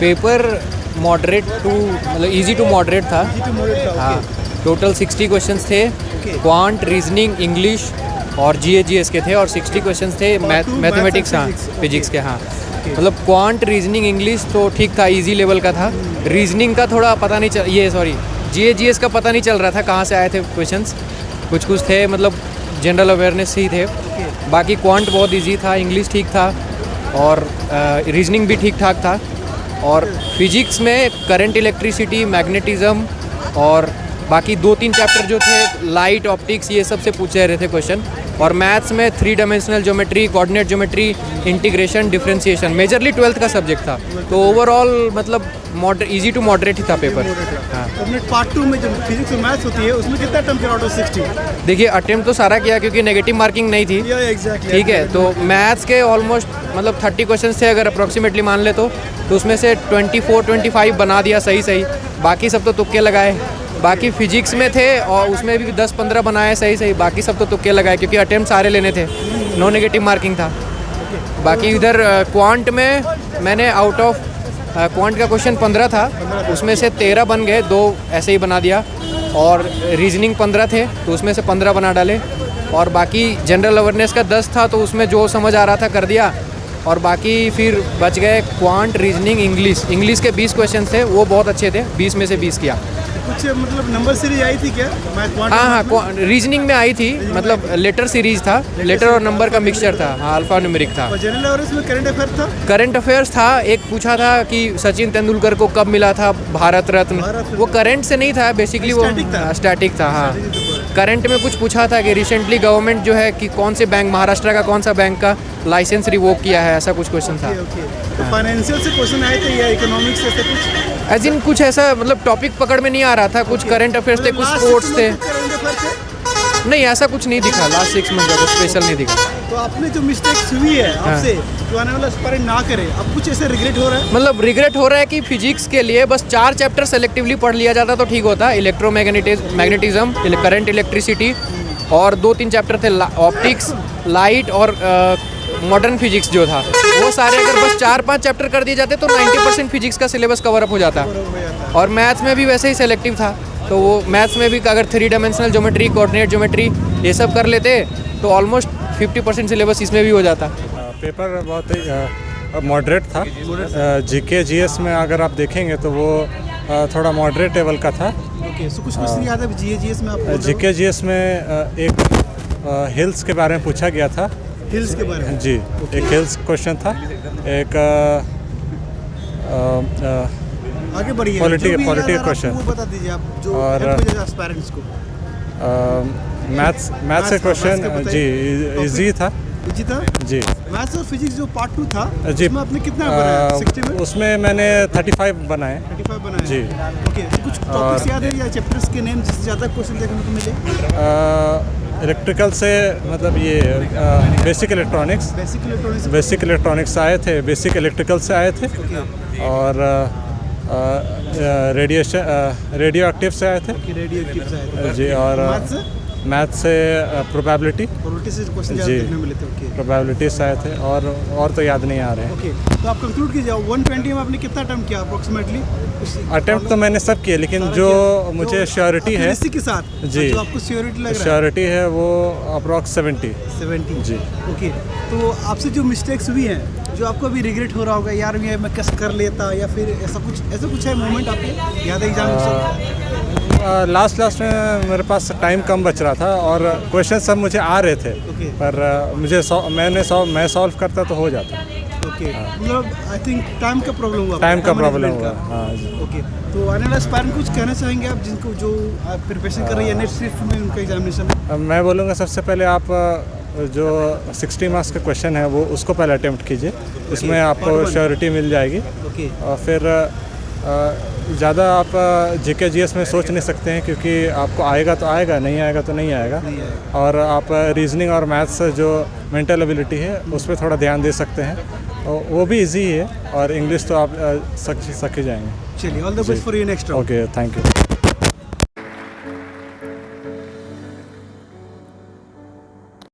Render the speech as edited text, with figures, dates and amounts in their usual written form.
Paper moderate to मतलब easy to moderate था। हाँ, टोटल 60 क्वेश्चंस थे। क्वांट, रीजनिंग, इंग्लिश और जीएस के थे और 60 क्वेश्चंस थे मैथमेटिक्स, हाँ फिजिक्स के। हाँ मतलब क्वांट, रीजनिंग, इंग्लिश तो ठीक था, इजी लेवल का था। रीजनिंग का थोड़ा पता नहीं चल, ये सॉरी जीएस का पता नहीं चल रहा था कहाँ से आए थे क्वेश्चंस। कुछ थे मतलब जनरल अवेयरनेस ही थे। बाकी क्वांट बहुत इजी था, इंग्लिश ठीक था और रीजनिंग भी ठीक ठाक था। और फिजिक्स में करंट, इलेक्ट्रिसिटी, मैग्नेटिज्म और बाकी 2-3 चैप्टर जो थे लाइट, ऑप्टिक्स, ये सब से पूछे रहे थे क्वेश्चन। और मैथ्स में 3 dimensional geometry, coordinate geometry, integration, differentiation, majorly 12th का सब्जेक्ट था। तो ओवरऑल मतलब इजी टू मॉडरेट ही था पेपर। हाँ, पार्ट 2 में जो फिजिक्स और मैथ्स होती है उसमें कितना अटेम्प्ट किया आउट ऑफ 60? देखिए अटेम्प्ट तो सारा किया क्योंकि नेगेटिव मार्किंग नहीं थी। ठीक है, तो मैथ्स के ऑलमोस्ट मतलब 30 क्वेश्चन थे अगर अप्रॉक्सीमेटली मान ले तो उसमें से 24-25 बना दिया सही। बाकी सब तो तुक्के लगाए। बाकी फिजिक्स में थे और उसमें भी 10-15 बनाए सही। बाकी सब तो तुक्के लगाए क्योंकि अटेम्प्ट सारे लेने थे, नो नेगेटिव मार्किंग था। बाकी इधर क्वांट में मैंने आउट ऑफ क्वांट का क्वेश्चन 15 था, उसमें से 13 बन गए, 2 ऐसे ही बना दिया। और रीजनिंग 15 थे तो उसमें से 15 बना डाले। और बाकी जनरल अवेयरनेस का 10 था तो उसमें जो समझ आ रहा था कर दिया। और बाकी फिर बच गए क्वांट, रीजनिंग, इंग्लिश के 20 क्वेश्चन थे, वो बहुत अच्छे थे, 20 में से 20 किया। कुछ मतलब नंबर सीरीज आई थी क्या? हाँ, रीजनिंग में आई थी, मतलब लेटर सीरीज था, लेटर और नंबर का मिक्सचर था। हाँ, अल्फा न्यूमेरिक था। और जनरल अवेयरनेस में करंट अफेयर था? करंट अफेयर्स था। एक पूछा था कि सचिन तेंदुलकर को कब मिला था भारत रत्न। वो करंट से नहीं था, बेसिकली वो स्टैटिक था। हाँ, करंट में कुछ पूछा था कि रिसेंटली गवर्नमेंट जो है कि कौन से बैंक, महाराष्ट्र का कौन सा बैंक का लाइसेंस रिवोक किया है, ऐसा कुछ क्वेश्चन था। तो फाइनेंशियल से क्वेश्चन आए थे या इकोनॉमिक्स से कुछ? एज इन कुछ ऐसा मतलब टॉपिक पकड़ में नहीं आ रहा था। कुछ करंट अफेयर्स थे, कुछ स्पोर्ट्स थे। नहीं, ऐसा कुछ नहीं दिखा लास्ट 6 मंथ का, स्पेशल नहीं दिखा। तो आपने जो मिस्टेक्स हुई है आपसे, तो आने वाला एस्पायरेंट ना करे, अब कुछ ऐसे रिग्रेट हो रहा है? मतलब रिग्रेट हो रहा है कि फिजिक्स के लिए बस 4 चैप्टर सेलेक्टिवली पढ़ लिया जाता तो ठीक होता। मैग्नेटिज्म, करंट, इलेक्ट्रिसिटी और 2-3 चैप्टर थे ऑप्टिक्स, लाइट और मॉडर्न फिजिक्स जो था, वो सारे अगर बस 4-5 चैप्टर कर दिए जाते तो 90% फिजिक्स का सिलेबस कवर अप हो जाता। और मैथ्स में भी वैसे ही सेलेक्टिव था, तो वो मैथ्स में भी अगर 3 डायमेंशनल ज्योमेट्री, कोऑर्डिनेट ज्योमेट्री ये सब कर लेते तो ऑलमोस्ट 50% सिलेबस इसमें भी हो जाता। पेपर बहुत ही मॉडरेट था। जीके जीएस में अगर आप देखेंगे तो वो थोड़ा मॉडरेट लेवल का था। ओके, सो कुछ क्वेश्चन याद है जीएस में आपको? जीके जीएस में एक हिल्स के बारे में पूछा गया था। हिल्स के बारे में? जी, एक हिल्स क्वेश्चन था। एक आगे बढ़िए, पॉलिटिकल क्वेश्चन, वो बता दीजिए आप जो और एस्पायरेंट्स को। मैथ्स से क्वेश्चन जी इजी था। इजी था जी। मैथ्स और फिजिक्स जो पार्ट 2 था जी, उसमें आपने कितना बनाया 60 में? उसमें मैंने 35 बनाए। 35 बनाए जी। ओके, तो कुछ टॉपिक्स याद है या चैप्टर्स के नेम जिससे ज़्यादा क्वेश्चन देखने को मिले? इलेक्ट्रिकल से मतलब ये बेसिक इलेक्ट्रॉनिक्स आए थे, बेसिक इलेक्ट्रिकल से आए थे। और रेडियो एक्टिव से आए थे जी। और मैथ से प्रोबेबिलिटी से क्वेश्चन ज़्यादा देखने मिले थे। ओके, प्रोबेबिलिटी से आए थे और तो याद नहीं आ रहे हैं। ओके, तो आप कंक्लूड कीजिए 120 में आपने कितना अटेम्प्ट किया अप्रोक्सीमेटली? अटेम्प्ट तो मैंने सब किए, लेकिन जो मुझे श्योरिटी है इसी के साथ जी, जो आपको श्योरिटी लग रहा है, श्योरिटी है वो अप्रॉक्स 70 जी। ओके, तो आपसे जो मिस्टेक्स हुई हैं जो आपको अभी रिग्रेट हो रहा होगा, यार ये मैं कैसे कर लेता, या फिर ऐसा कुछ है मोमेंट आपके याद है एग्जाम से? लास्ट में मेरे पास टाइम कम बच रहा था और क्वेश्चन सब मुझे आ रहे थे। पर मैं सॉल्व करता तो हो जाता। ओके, मतलब आई थिंक टाइम का प्रॉब्लम हुआ। हाँ जी। ओके, तो आने वाला एस्पायरेंट कुछ कहना चाहेंगे आप जिनको जो आप प्रिपरेशन कर रही है नेक्स्ट शिफ्ट में उनका एग्जामिनेशन? मैं बोलूँगा सबसे पहले आप जो 60 मार्क्स का क्वेश्चन है वो उसको पहले अटेम्प्ट कीजिए, इसमें आपको श्योरिटी मिल जाएगी। और फिर ज़्यादा आप जीके जीएस में सोच नहीं सकते हैं क्योंकि आपको आएगा तो आएगा, नहीं आएगा तो नहीं आएगा। और आप रीजनिंग और मैथ्स जो मेंटल एबिलिटी है उस पर थोड़ा ध्यान दे सकते हैं, वो भी इजी है। और इंग्लिश तो आप सीख जाएंगे। चलिए, all the best for your next round. Okay, thank you.